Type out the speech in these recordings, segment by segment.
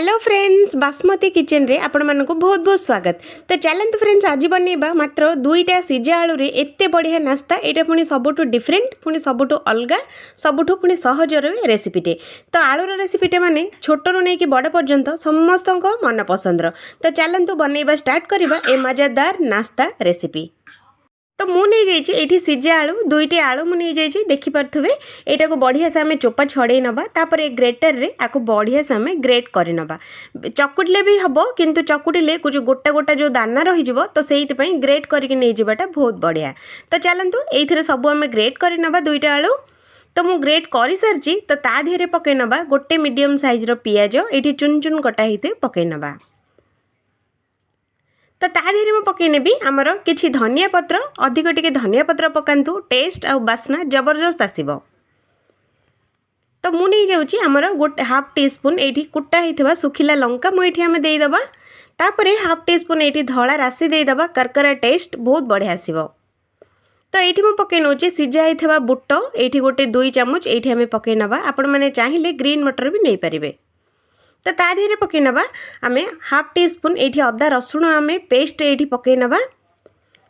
Hello friends basmati kitchen रे आपण मानक बहुत बहुत स्वागत। तो चलते फ्रेंड्स आज बनैबा मात्र दुईटा सिझा आलू रे एत्ते बढ़िया नास्ता। एटा पुणी सबुठु डिफरेंट पुणी सबुठु अलगा सबुठु पुणी सहजर रेसिपीटे। तो आलूर रेसिपीटे माने छोटरू नहीं कि बड़ पर्यंत समस्त मन पसंद। तो चलतु बनैबा स्टार्ट करवा ए मजादार नास्ता रेसिपी। तो मुझे ये सिझा आलू दुईटी आलू मुझे देखिपे यहाँ को बढ़िया से आम चोपा छड़े नवा तापर ग्रेटर रे आपको बढ़िया से आम ग्रेट कर नवा। चकुटिले भी हम किंतु चकुटिले जो गोटा गोटा जो दाना रही तो से ग्रेट करके नहीं जावाटा बहुत बढ़िया। तो चलतु ये सब आम ग्रेट कर नवा दुईटा आलू। तो मु ग्रेट कर सारी तो ता देहरे पकई नवा गोटे मीडियम साइज पियाज ये चुन चुन कटा ही पकई नवा। तो तादेहरे मुझे पकई नेबी आमर किछि धनिया पत्र अधिक टिके धनिया पत्र पकातु टेस्ट आ बास्ना जबरदस्त आसीबो। तो मु नहीं जाउची आमर गोटे हाफ टी स्पून एठी कुटा हिथवा सुखिला लंका मु एठी आमे देई दबा। तापरे हाफ टी स्पून एठी धळा राशि देई दबा करकरा टेस्ट बहुत बढ़िया आसीबो। तो ये मुझे पकई नौचे सिझा हिथवा बुट एठी गोटे 2 चामच एठी आमे पकई नबा। आपण माने चाहिले ग्रीन मटर भी नहीं पारिबे। तो ता देहरे पकई नवा आमे हाफ टी स्पून एठी अदा रसुण आमे पेस्ट एठी पकई नवा।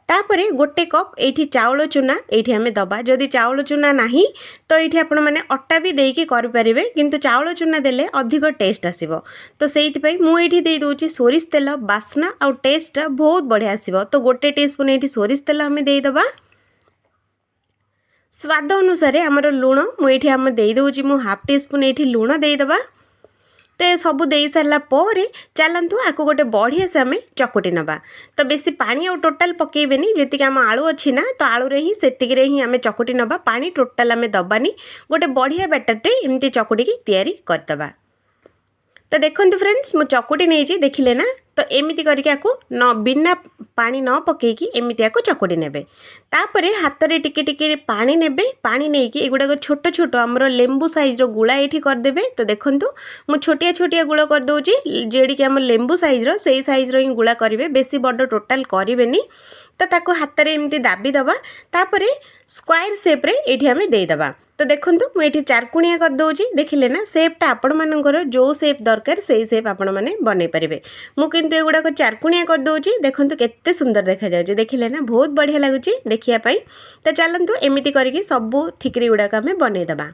तापरे गोटे कप एठी चाउल चूना एठी आमे दबा। जदि चाउल चूना नाही तो एठी आपण माने अट्टा भी देकी करि परिबे किंतु चाउल चूना देले अधिक टेस्ट आसीबो। तो सेइति पई मु एठी देई दोची सोरिष तेल बास्ना आ टेस्ट बहुत बढ़िया आसीबो। तो गोटे टीस्पून एठी सोरिष तेल आमे देई दबा। स्वाद अनुसार हमर लूण मु एठी आमे देई दोची मु हाफ टी स्पून एठी लूण देई दबा। तो सब दे सारा पर चलतु आपको गोटे बढ़िया से आम चकुटी नवा। तो बेसी पानी आ टोटाल पकेबेनी जी आम आलू अच्छी ना तो आलू ही सेतिकरे ही आम चकुटी नवा। पानी टोटाल आम दबानी गोटे बढ़िया बैटरटे एमती चकुटी तैयारी करदबा। तो देखो फ्रेंड्स मु चकुटी नहीं देखिले ना तो एमती करके न बिना पानी न पकईकी एमती चकुटी नेबे। तापरे हाथ रे टिके टिके पानी नेबे। पानी नहीं कि एगुड़ा छोट छोट आमर लेंबू साइज गुड़ा ये करदे। तो देखो मु छोटिया छोटिया गुड़ कर दूची जेडी कि आम लेंबू साइज से साइज ही गुड़ा करेंगे बेसी बड़ टोटाल करें। तो ताको हाथ रे एमती दाबी दबा तापरे स्क्वायर शेप रे एठी आमे देई दबा। तो देखो मुझे चारकुणिया कर दूची देखिले ना शेपटा आपण मानकर जो शेप दरकार से शेप आपण माने बनै परिबे। मु किंतु एगुड़ा को चारकुणिया कर दूची देखो केते सुंदर देखा जाउची देखिले ना बहुत बढ़िया लगुची देखिया पाई। तो चलतु एमिति करके सब ठिकरी गुड़ाक आमे बनै दबा।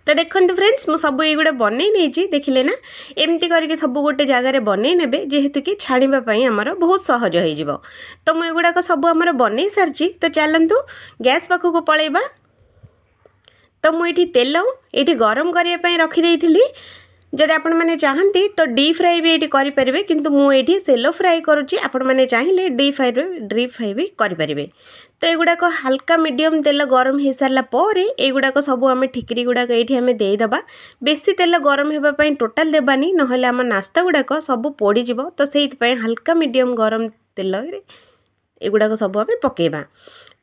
तो देखो फ्रेंड्स मु सब युवा बनई नहीं देखिले ना एमती करके सब गोटे जगार बनई ने जेहेतु कि छाड़ापी आमर बहुत सहज हो। तो मु एगुड़ाक सब आमर बनई सारी। तो चलतु गैस पाखक पलैबा। तो मुझे तेल ये गरम करने रखी थी। जदि आपण मैंने चाहती तो डीप फ्राई भी ये करेंगे किंतु मुझे सेलो फ्राई करुच्ची आपण मैंने चाहिए डीप फ्राई भी करेंगे। तो युवाक हल्का मीडियम तेल गरम हो सारा पर युवाक सब आम ठिकरी गुड़ाक ये आम देदबा। बेसी तेल गरम होगापी टोटाल देवानी ना आम नास्ता गुड़ाक सब पोड़ीज। तो से हल्का मीडियम गरम तेल युवाक सब आम पकेबा।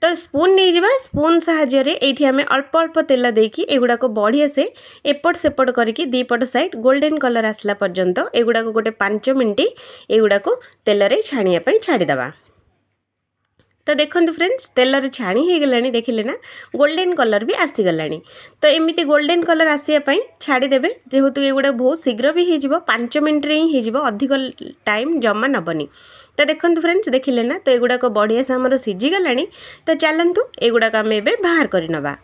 तो स्पून नहीं जावा स्पून साहाय्य ये आम अल्प अल्प तेल देकी एगुड़ाक बढ़िया से एपट सेपट करके दीपट साइड गोल्डन कलर आसला पर्यंत एगुड़ाक गोटे 5 मिनट एगुड़ाक तेल रे छाणिया छाड़ीदबा। तो देखो फ्रेंड्स तेल छाणी हो गलानी देखिले ना गोल्डन कलर भी आसीगला। तो एमती गोल्डन कलर आसापी छाड़ीदेवे जेहेतु एगुड़ा बहुत शीघ्र भी हो 5 मिनट ही हो अधिक टाइम जमा नबनी। तो देखो फ्रेंड्स देखिले ना तो एगुड़ाक बढ़िया से आमर सीझीगला। तो चलतु एगुड़ाक आम ए बाहर कर नवा।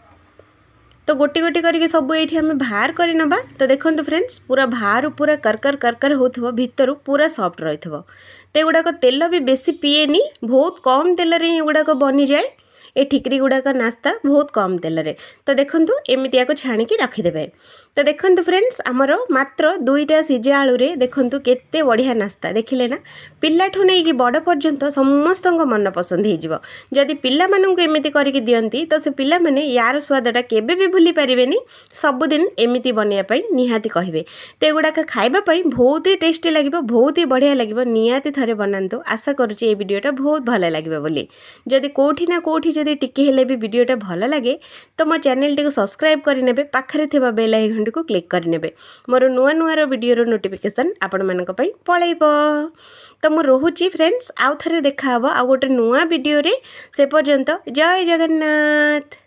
तो गोटी गोटी करके सब ये आम बाहर कर नवा। तो देखो फ्रेंड्स पूरा बाहर पूरा करकर करकर हो भितर पूरा सॉफ्ट रही। तो एगुड़ाक तेल भी बेसी पिएनी बहुत कम तेल रे एगुड़ाक बनी जाए ये ठिकरी गुड़ाक नास्ता बहुत कम तेल रे। तो देखो एमती छाणिकी रखीदे। तो देखो फ्रेंड्स आमर मात्र दुईटा सिझा आलू रे देखो केते बढ़िया नास्ता देखिले ना पिलाठू नहीं कि बड़ पर्यंत समस्त मन पसंद हो। जदि पिला मानू एमती करके दियंती तो से पिला माने यार स्वादटा केबे भी भूली पारिबेनी सबुदिन एमती बनैया निहाती कहिबे। तो एगुड़ाक खाइबापी बहुत ही टेस्टी लगे बहुत ही बढ़िया लगे निहाती थरे बनातु। आशा करुँची ये वीडियोटा बहुत भल लगे बोली। जदि कोठी ना कोठी जदि टिके हेले भी वीडियोटा भल लगे तो मो चैनल टी को सब्सक्राइब करने पाखरे थिबा बेल आइकन को क्लिक करने मोर नुआ नुआ वीडियो नोटिफिकेशन आपण मानक पई पळैबो। तो मु रोहुची फ्रेंड्स आउ थरे देखा हबो आ गोटे नुआ वीडियो रे से पर्यंत जय जगन्नाथ।